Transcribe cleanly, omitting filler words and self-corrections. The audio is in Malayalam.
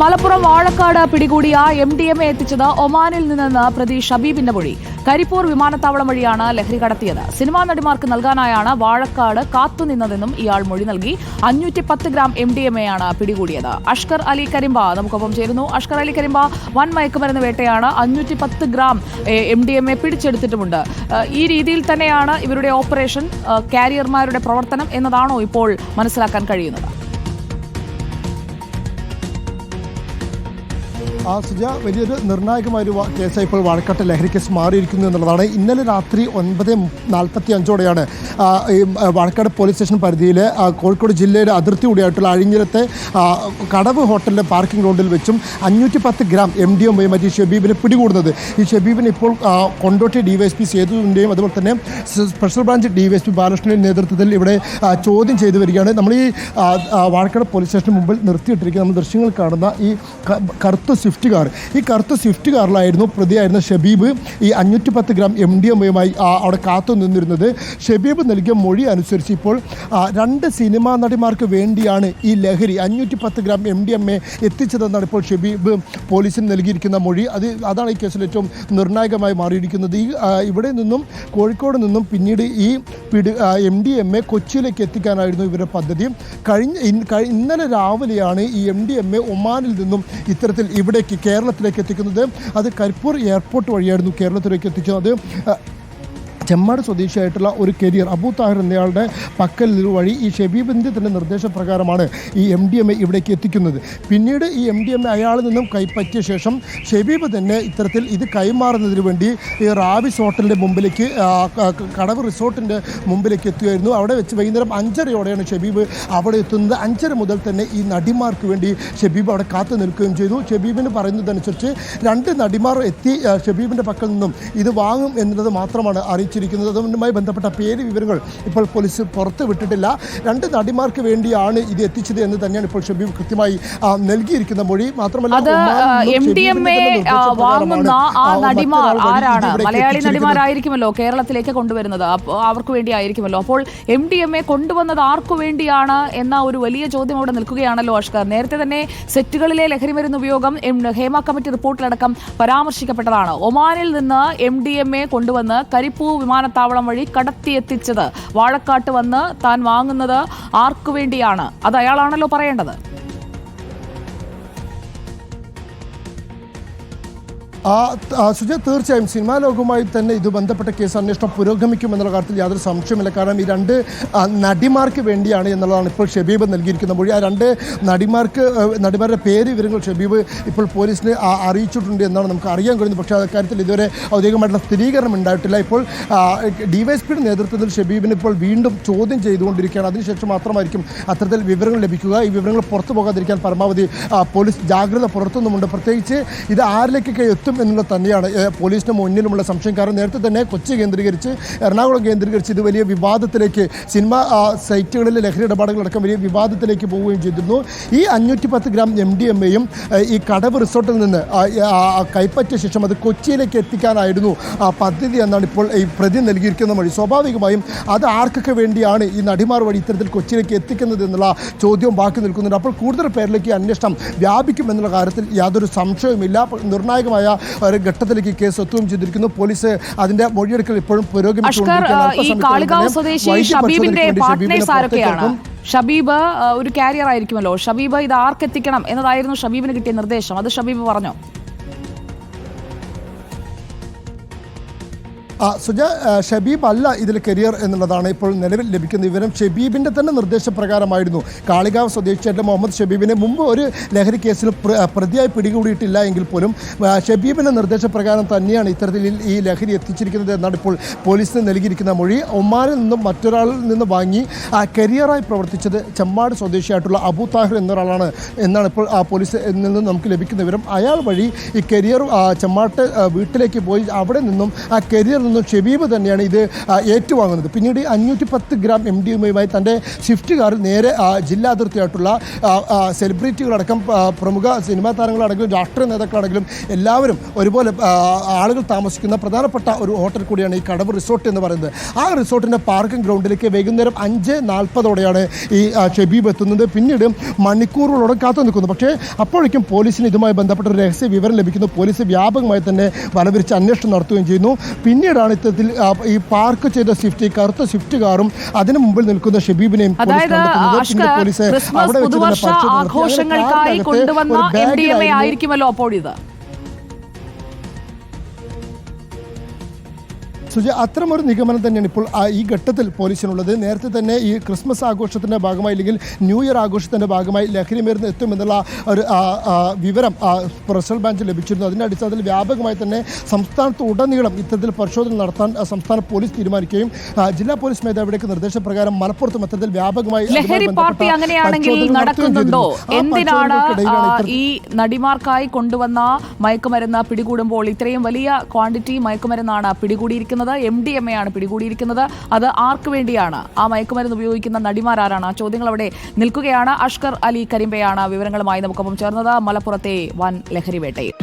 മലപ്പുറം വാഴക്കാട് പിടികൂടിയ MDMA എത്തിച്ചത് ഒമാനിൽ നിന്ന് പ്രതി ഷബീബിന്റെ മൊഴി. കരിപ്പൂർ വിമാനത്താവളം വഴിയാണ് ലഹരി കടത്തിയത്. സിനിമാ നടിമാർക്ക് നൽകാനായാണ് വാഴക്കാട് കാത്തുനിന്നതെന്നും ഇയാൾ മൊഴി നൽകി. 510 ഗ്രാം MDMA ആണ് പിടികൂടിയത്. അഷ്കർ അലി കരിമ്പ നമുക്കൊപ്പം ചേരുന്നു. അഷ്കർ അലി കരിമ്പ, വൻ മയക്കുമരുന്ന് വേട്ടയാണ്. 510 ഗ്രാം MDMA പിടിച്ചെടുത്തിട്ടുമുണ്ട്. ഈ രീതിയിൽ തന്നെയാണ് ഇവരുടെ ഓപ്പറേഷൻ, കാരിയർമാരുടെ പ്രവർത്തനം എന്നതാണോ ഇപ്പോൾ മനസ്സിലാക്കാൻ കഴിയുന്നത്? സുജ, വലിയൊരു നിർണായകമായൊരു കേസായി ഇപ്പോൾ വാഴക്കാട്ടെ ലഹരി കേസ് മാറിയിരിക്കുന്നു എന്നുള്ളതാണ്. ഇന്നലെ രാത്രി 9:45 വാഴക്കാട് പോലീസ് സ്റ്റേഷൻ പരിധിയിൽ കോഴിക്കോട് ജില്ലയുടെ അതിർത്തി കൂടിയായിട്ടുള്ള അഴിഞ്ഞിലത്തെ കടവ് ഹോട്ടലിലെ പാർക്കിംഗ് ഗ്രൗണ്ടിൽ വെച്ചും 510 ഗ്രാം MDMA മറ്റ് ഷബീബിനെ പിടികൂടുന്നത്. ഈ ഷബീബിനെ ഇപ്പോൾ കൊണ്ടോട്ടി DYSP സേതുവിൻ്റെയും അതുപോലെ തന്നെ സ്പെഷ്യൽ ബ്രാഞ്ച് DYSP ബാലകൃഷ്ണൻ്റെയും നേതൃത്വത്തിൽ ഇവിടെ ചോദ്യം ചെയ്തു വരികയാണ്. നമ്മൾ ഈ വാഴക്കാട് പോലീസ് സ്റ്റേഷന് മുമ്പിൽ നിർത്തിയിട്ടിരിക്കുന്ന നമ്മൾ ദൃശ്യങ്ങൾ കാണുന്ന ഈ കറുത്ത സ്വിഫ്റ്റ് കാർ, ഈ കറുത്ത സ്വിഫ്റ്റ് കാറിലായിരുന്നു പ്രതിയായിരുന്ന ഷബീബ് ഈ 510 ഗ്രാം MDMAയുമായി അവിടെ കാത്തു നിന്നിരുന്നത്. ഷബീബ് നൽകിയ മൊഴി അനുസരിച്ച് ഇപ്പോൾ 2 സിനിമാ നടിമാർക്ക് വേണ്ടിയാണ് ഈ ലഹരി 510 ഗ്രാം MDMA എത്തിച്ചതെന്നാണ് ഇപ്പോൾ ഷബീബ് പോലീസിന് നൽകിയിരിക്കുന്ന മൊഴി. അതാണ് ഈ കേസിൽ ഏറ്റവും നിർണായകമായി മാറിയിരിക്കുന്നത്. ഇവിടെ നിന്നും കോഴിക്കോട് നിന്നും പിന്നീട് ഈ MDMA കൊച്ചിയിലേക്ക് എത്തിക്കാനായിരുന്നു ഇവരുടെ പദ്ധതി. ഇന്നലെ രാവിലെയാണ് ഈ MDMA ഒമാനിൽ നിന്നും ഇത്തരത്തിൽ ഇവിടേക്ക് കേരളത്തിലേക്ക് എത്തിക്കുന്നത്. അത് കരിപ്പൂർ എയർപോർട്ട് വഴിയായിരുന്നു കേരളത്തിലേക്ക് എത്തിക്കുന്നത്. ചെമ്മാട് സ്വദേശിയായിട്ടുള്ള ഒരു കരിയർ അബൂ താഹിർ എന്നയാളുടെ പക്കൽ വഴി ഈ ഷബീബിൻ്റെ തന്നെ നിർദ്ദേശപ്രകാരമാണ് ഈ MDMA ഇവിടേക്ക് എത്തിക്കുന്നത്. പിന്നീട് ഈ MDMA അയാളിൽ നിന്നും കൈപ്പറ്റിയ ശേഷം ഷബീബ് തന്നെ ഇത്തരത്തിൽ ഇത് കൈമാറുന്നതിന് വേണ്ടി ഈ റാവിസ് ഹോട്ടലിൻ്റെ മുമ്പിലേക്ക്, കടവ് റിസോർട്ടിൻ്റെ മുമ്പിലേക്ക് എത്തുകയായിരുന്നു. അവിടെ വെച്ച് വൈകുന്നേരം 5:30 ഷബീബ് അവിടെ എത്തുന്നത്. 5:30 മുതൽ തന്നെ ഈ നടിമാർക്ക് വേണ്ടി ഷബീബ് അവിടെ കാത്തു നിൽക്കുകയും ചെയ്തു. ഷബീബിന് പറയുന്നതനുസരിച്ച് 2 നടിമാർ എത്തി ഷബീബിൻ്റെ പക്കൽ നിന്നും ഇത് വാങ്ങും എന്നത് മാത്രമാണ് അറിയിച്ചിരിക്കുന്നത്. അതുമായി ബന്ധപ്പെട്ട പേര് വിവരങ്ങൾ ഇപ്പോൾ പോലീസ് പുറത്ത് വിട്ടിട്ടില്ല. 2 നടിമാർക്ക് വേണ്ടിയാണ് ഇത് എത്തിച്ചത് എന്ന് തന്നെയാണ് ഇപ്പോൾ ഷബീബ് കൃത്യമായി നൽകിയിരിക്കുന്ന മൊഴി. മാത്രമല്ല, MDMA വാങ്ങുന്ന ആ നടിമാർ ആരാണ്? മലയാളി നടിമാരായിരിക്കുമല്ലോ കേരളത്തിലേക്ക് കൊണ്ടുവരുന്നത്, അവർക്ക് വേണ്ടി ആയിരിക്കുമല്ലോ. അപ്പോൾ MDMA കൊണ്ടുവന്നത് ആർക്കു വേണ്ടിയാണ് എന്ന ഒരു വലിയ ചോദ്യം അവിടെ നിൽക്കുകയാണല്ലോ അഷ്കർ. നേരത്തെ തന്നെ സെറ്റുകളിലെ ലഹരി മരുന്ന് ഉപയോഗം ഹേമ കമ്മിറ്റി റിപ്പോർട്ടിലടക്കം പരാമർശിക്കപ്പെട്ടതാണ്. ഒമാനിൽ നിന്ന് MDMA കൊണ്ടുവന്ന് കരിപ്പൂർ വിമാനത്താവളം വഴി കടത്തിയെത്തിച്ചത് വാഴക്കാട്ട് വന്ന് താൻ വാങ്ങുന്നത് ആർക്കു വേണ്ടിയാണ്? അത് അയാളാണല്ലോ പറയേണ്ടത്. സുജ, തീർച്ചയായും സിനിമാ ലോകവുമായി തന്നെ ഇത് ബന്ധപ്പെട്ട കേസ് അന്വേഷണം പുരോഗമിക്കുമെന്നുള്ള കാര്യത്തിൽ യാതൊരു സംശയമില്ല. കാരണം ഈ 2 നടിമാർക്ക് വേണ്ടിയാണ് എന്നുള്ളതാണ് ഇപ്പോൾ ഷബീബ് നൽകിയിരിക്കുന്ന മൊഴി. ആ 2 നടിമാരുടെ പേര് വിവരങ്ങൾ ഷബീബ് ഇപ്പോൾ പോലീസിനെ അറിയിച്ചിട്ടുണ്ട് എന്നാണ് നമുക്ക് അറിയാൻ കഴിയുന്നത്. പക്ഷേ അക്കാര്യത്തിൽ ഇതുവരെ ഔദ്യോഗികമായിട്ടുള്ള സ്ഥിരീകരണം ഉണ്ടായിട്ടില്ല. ഇപ്പോൾ DYSPയുടെ നേതൃത്വത്തിൽ ഷബീബിനെ ഇപ്പോൾ വീണ്ടും ചോദ്യം ചെയ്തുകൊണ്ടിരിക്കുകയാണ്. അതിനുശേഷം മാത്രമായിരിക്കും അത്തരത്തിൽ വിവരങ്ങൾ ലഭിക്കുക. ഈ വിവരങ്ങൾ പുറത്തു പോകാതിരിക്കാൻ പരമാവധി പോലീസ് ജാഗ്രത പുലർത്തുന്നുമുണ്ട്. പ്രത്യേകിച്ച് ഇത് ആരിലേക്കൊക്കെ എത്തും എന്നുള്ളത് തന്നെയാണ് പോലീസിന് മുന്നിലുമുള്ള സംശയം. കാരണം നേരത്തെ തന്നെ കൊച്ചി കേന്ദ്രീകരിച്ച്, എറണാകുളം കേന്ദ്രീകരിച്ച് ഇത് വലിയ വിവാദത്തിലേക്ക്, സിനിമാ സൈറ്റുകളിലെ ലഹരി ഇടപാടുകളടക്കം വലിയ വിവാദത്തിലേക്ക് പോവുകയും ചെയ്തിരുന്നു. ഈ 510 ഗ്രാം MDMAയും ഈ കടവ് റിസോർട്ടിൽ നിന്ന് കൈപ്പറ്റിയ ശേഷം അത് കൊച്ചിയിലേക്ക് എത്തിക്കാനായിരുന്നു പദ്ധതി എന്നാണ് ഇപ്പോൾ ഈ പ്രതി നൽകിയിരിക്കുന്ന വഴി. സ്വാഭാവികമായും അത് ആർക്കൊക്കെ വേണ്ടിയാണ് ഈ നടിമാർ വഴി ഇത്തരത്തിൽ കൊച്ചിയിലേക്ക് എത്തിക്കുന്നത് എന്നുള്ള ചോദ്യവും ബാക്കി നിൽക്കുന്നുണ്ട്. അപ്പോൾ കൂടുതൽ പേരിലേക്ക് അന്വേഷണം വ്യാപിക്കുമെന്നുള്ള കാര്യത്തിൽ യാതൊരു സംശയവുമില്ല. നിർണായകമായ ഒരു ഘട്ടത്തിലേക്ക് കേസ് എത്തുകയും ചെയ്തിരിക്കുന്നു. പോലീസ് അതിന്റെ മൊഴിയെടുക്കൽ ഇപ്പോഴും ഷബീബ് ഒരു കാരിയർ ആയിരിക്കുമല്ലോ. ഷബീബ് ഇത് ആർക്കെത്തിക്കണം എന്നതായിരുന്നു ഷബീബിന് കിട്ടിയ നിർദ്ദേശം. അത് ഷബീബ് പറഞ്ഞോ? സുജ, ഷബീബ് അല്ല ഇതിൽ കരിയർ എന്നുള്ളതാണ് ഇപ്പോൾ നിലവിൽ ലഭിക്കുന്ന വിവരം. ഷബീബിൻ്റെ തന്നെ നിർദ്ദേശപ്രകാരമായിരുന്നു കാളികാവ് സ്വദേശിയായിട്ട് മുഹമ്മദ് ഷബീബിനെ മുമ്പ് ഒരു ലഹരി കേസിൽ പ്രതിയായി പിടികൂടിയിട്ടില്ല എങ്കിൽ പോലും ഷബീബിൻ്റെ നിർദ്ദേശപ്രകാരം തന്നെയാണ് ഇത്തരത്തിൽ ഈ ലഹരി എത്തിച്ചിരിക്കുന്നത് എന്നാണ് ഇപ്പോൾ പോലീസിന് നൽകിയിരിക്കുന്ന മൊഴി. ഒമാനിൽ നിന്നും മറ്റൊരാളിൽ നിന്ന് വാങ്ങി കരിയറായി പ്രവർത്തിച്ചത് ചെമ്മാട് സ്വദേശിയായിട്ടുള്ള അബൂ താഹിർ എന്നൊരാളാണ് എന്നാണ് ഇപ്പോൾ പോലീസിൽ നിന്ന് നമുക്ക് ലഭിക്കുന്ന വിവരം. അയാൾ വഴി ഈ കരിയർ ചെമ്മാട്ട് വീട്ടിലേക്ക് പോയി അവിടെ നിന്നും ആ കരിയറിൽ നിന്നും ഷെബീബ് തന്നെയാണ് ഇത് ഏറ്റുവാങ്ങുന്നത്. പിന്നീട് 510 ഗ്രാം MDMA തൻ്റെ സ്വിഫ്റ്റ് കാറിൽ നേരെ ജില്ലാ അതിർത്തിയായിട്ടുള്ള സെലിബ്രിറ്റികളടക്കം പ്രമുഖ സിനിമാ താരങ്ങളടക്കം രാഷ്ട്രീയ നേതാക്കളാണെങ്കിലും എല്ലാവരും ഒരുപോലെ ആളുകൾ താമസിക്കുന്ന പ്രധാനപ്പെട്ട ഒരു ഹോട്ടൽ കൂടിയാണ് ഈ കടവ് റിസോർട്ട് എന്ന് പറയുന്നത്. ആ റിസോർട്ടിൻ്റെ പാർക്കിംഗ് ഗ്രൗണ്ടിലേക്ക് വൈകുന്നേരം 5:40 ഈ ഷെബീബ് എത്തുന്നത്. പിന്നീട് മണിക്കൂറുകളോടെ കാത്തു നിൽക്കുന്നു. പക്ഷേ അപ്പോഴേക്കും പോലീസിന് ഇതുമായി ബന്ധപ്പെട്ട ഒരു രഹസ്യ വിവരം ലഭിക്കുന്നു. പോലീസ് വ്യാപകമായി തന്നെ വലവിരിച്ച് അന്വേഷണം നടത്തുകയും ചെയ്യുന്നു. പിന്നീടാണ് ഇത്തരത്തിൽ ഈ പാർക്ക് ചെയ്ത കറുത്ത സ്വിഫ്റ്റ് കാറും അതിന് മുമ്പിൽ നിൽക്കുന്ന ഷെബീബിനെയും പോലീസ് അവിടെ ആഘോഷങ്ങൾക്കായി കൊണ്ടുവന്ന MDMA ആയിരിക്കുമല്ലോ അപ്പോൾ ഇത്. സുജ, അത്തരമൊരു നിഗമനം തന്നെയാണ് ഇപ്പോൾ ഈ ഘട്ടത്തിൽ പോലീസിനുള്ളത്. നേരത്തെ തന്നെ ഈ ക്രിസ്മസ് ആഘോഷത്തിൻ്റെ ഭാഗമായി അല്ലെങ്കിൽ ന്യൂ ഇയർ ആഘോഷത്തിൻ്റെ ഭാഗമായി ലഹരി മരുന്ന് എത്തുമെന്നുള്ള ഒരു വിവരം റിസർവ് ബാങ്ക് ലഭിച്ചിരുന്നു. അതിൻ്റെ അടിസ്ഥാനത്തിൽ വ്യാപകമായി തന്നെ സംസ്ഥാനത്ത് ഉടനീളം ഇത്തരത്തിൽ പരിശോധന നടത്താൻ സംസ്ഥാന പോലീസ് തീരുമാനിക്കുകയും ജില്ലാ പോലീസ് മേധാവിയുടെയൊക്കെ നിർദ്ദേശപ്രകാരം മലപ്പുറത്തും അത്തരത്തിൽ വ്യാപകമായി ലഹരി പാർട്ടി അങ്ങനെയാണെങ്കിൽ നടക്കുന്നുണ്ടോ? എന്തിനാണ് ഈ നടിമാർക്കായി കൊണ്ടുവന്ന മയക്കുമരുന്ന് പിടികൂടുമ്പോൾ ഇത്രയും വലിയ ക്വാണ്ടിറ്റി മയക്കുമരുന്നാണ് പിടികൂടിയിരിക്കുന്നത്? MDMA ആണ് പിടികൂടിയിരിക്കുന്നത്. അത് ആർക്ക് വേണ്ടിയാണ്? ആ മയക്കുമരുന്ന് ഉപയോഗിക്കുന്ന നടിമാരാരാണ്? ആ ചോദ്യങ്ങൾ അവിടെ നിൽക്കുകയാണ്. അഷ്കർ അലി കരിമ്പയാണ് വിവരങ്ങളുമായി നമുക്കൊപ്പം ചേർന്നത് മലപ്പുറത്തെ വൻ ലഹരി വേട്ടയിൽ.